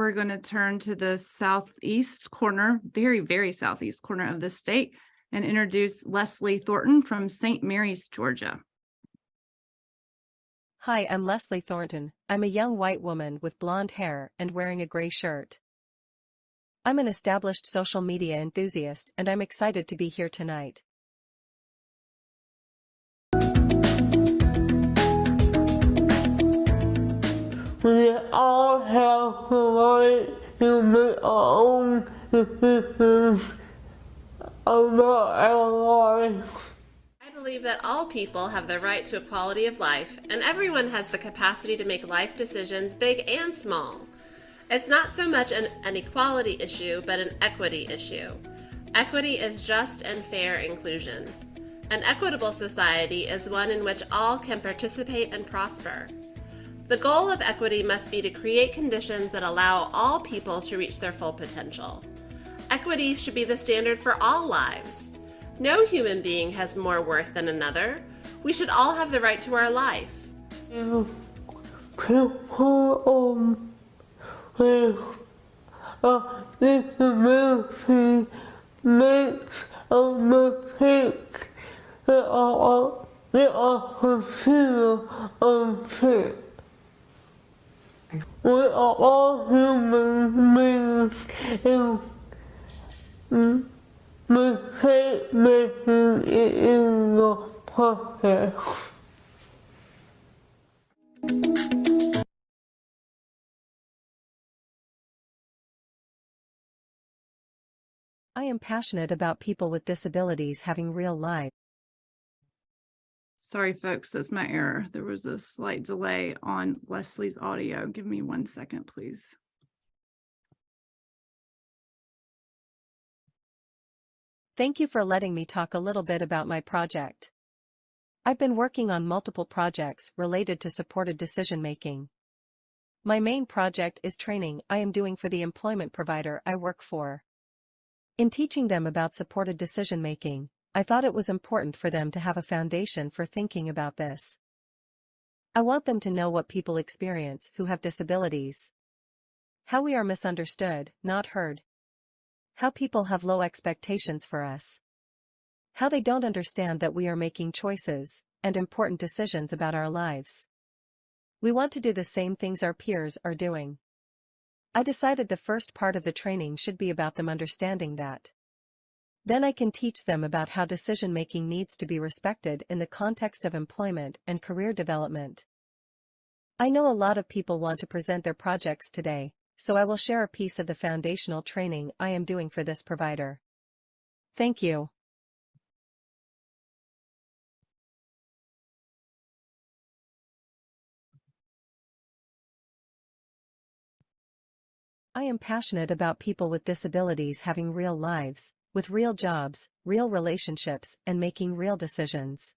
we're going to turn to the southeast corner, very, very southeast corner of the state, and introduce Leslie Thornton from St. Mary's, Georgia. Hi, I'm Leslie Thornton. I'm a young white woman with blonde hair and wearing a gray shirt. I'm an established social media enthusiast, and I'm excited to be here tonight. We all have the right to make our own decisions about our lives. I believe that all people have the right to a quality of life, and everyone has the capacity to make life decisions, big and small. It's not so much an equality issue, but an equity issue. Equity is just and fair inclusion. An equitable society is one in which all can participate and prosper. The goal of equity must be to create conditions that allow all people to reach their full potential. Equity should be the standard for all lives. No human being has more worth than another. We should all have the right to our life. People with a disability makes a mistake that are considered unfair. We are all human beings, and mistake making is the process. I am passionate about people with disabilities having real lives. Sorry, folks, that's my error. There was a slight delay on Leslie's audio. Give me 1 second, please. Thank you for letting me talk a little bit about my project. I've been working on multiple projects related to supported decision-making. My main project is training I am doing for the employment provider I work for. In teaching them about supported decision-making, I thought it was important for them to have a foundation for thinking about this. I want them to know what people experience who have disabilities. How we are misunderstood, not heard. How people have low expectations for us. How they don't understand that we are making choices and important decisions about our lives. We want to do the same things our peers are doing. I decided the first part of the training should be about them understanding that. Then I can teach them about how decision-making needs to be respected in the context of employment and career development. I know a lot of people want to present their projects today, so I will share a piece of the foundational training I am doing for this provider. Thank you. I am passionate about people with disabilities having real lives, with real jobs, real relationships, and making real decisions.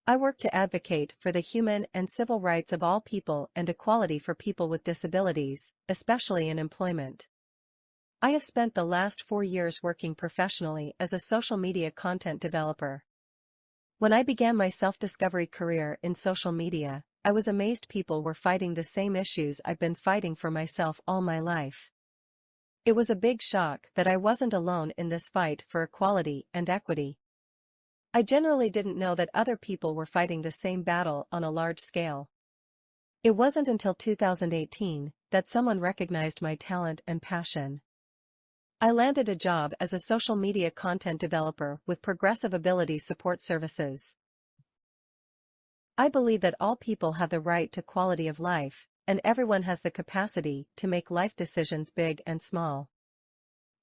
I work to advocate for the human and civil rights of all people and equality for people with disabilities, especially in employment. I have spent the last 4 years working professionally as a social media content developer. When I began my self-discovery career in social media, I was amazed people were fighting the same issues I've been fighting for myself all my life. It was a big shock that I wasn't alone in this fight for equality and equity. I generally didn't know that other people were fighting the same battle on a large scale. It wasn't until 2018 that someone recognized my talent and passion. I landed a job as a social media content developer with Progressive Ability Support Services. I believe that all people have the right to quality of life, and everyone has the capacity to make life decisions big and small.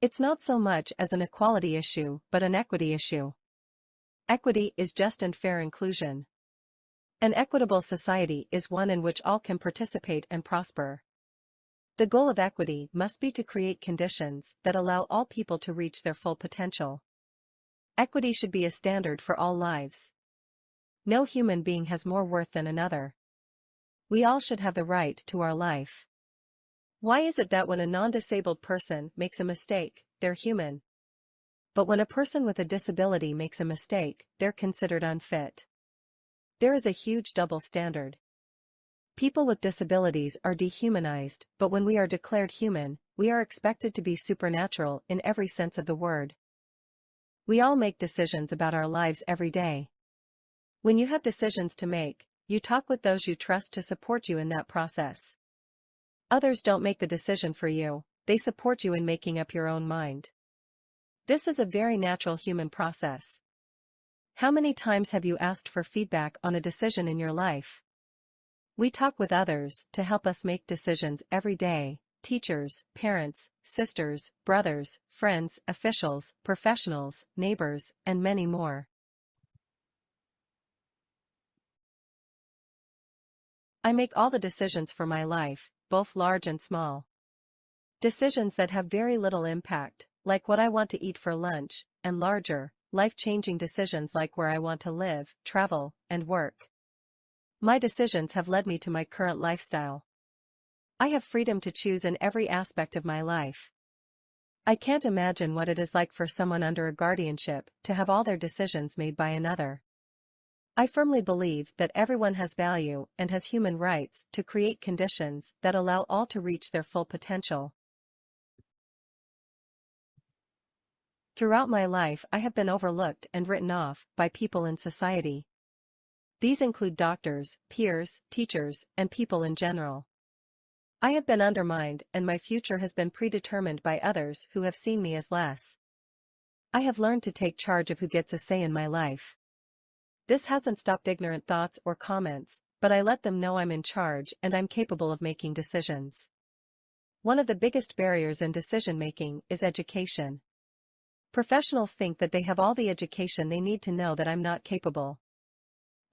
It's not so much as an equality issue, but an equity issue. Equity is just and fair inclusion. An equitable society is one in which all can participate and prosper. The goal of equity must be to create conditions that allow all people to reach their full potential. Equity should be a standard for all lives. No human being has more worth than another. We all should have the right to our life. Why is it that when a non-disabled person makes a mistake, they're human? But when a person with a disability makes a mistake, they're considered unfit? There is a huge double standard. People with disabilities are dehumanized, but when we are declared human, we are expected to be supernatural in every sense of the word. We all make decisions about our lives every day. When you have decisions to make, you talk with those you trust to support you in that process. Others don't make the decision for you, they support you in making up your own mind. This is a very natural human process. How many times have you asked for feedback on a decision in your life? We talk with others to help us make decisions every day: teachers, parents, sisters, brothers, friends, officials, professionals, neighbors, and many more. I make all the decisions for my life, both large and small. Decisions that have very little impact, like what I want to eat for lunch, and larger, life-changing decisions like where I want to live, travel, and work. My decisions have led me to my current lifestyle. I have freedom to choose in every aspect of my life. I can't imagine what it is like for someone under a guardianship to have all their decisions made by another. I firmly believe that everyone has value and has human rights to create conditions that allow all to reach their full potential. Throughout my life, I have been overlooked and written off by people in society. These include doctors, peers, teachers, and people in general. I have been undermined, and my future has been predetermined by others who have seen me as less. I have learned to take charge of who gets a say in my life. This hasn't stopped ignorant thoughts or comments, but I let them know I'm in charge and I'm capable of making decisions. One of the biggest barriers in decision-making is education. Professionals think that they have all the education they need to know that I'm not capable.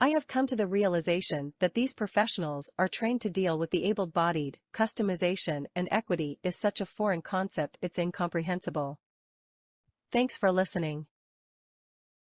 I have come to the realization that these professionals are trained to deal with the able-bodied. Customization and equity is such a foreign concept it's incomprehensible. Thanks for listening.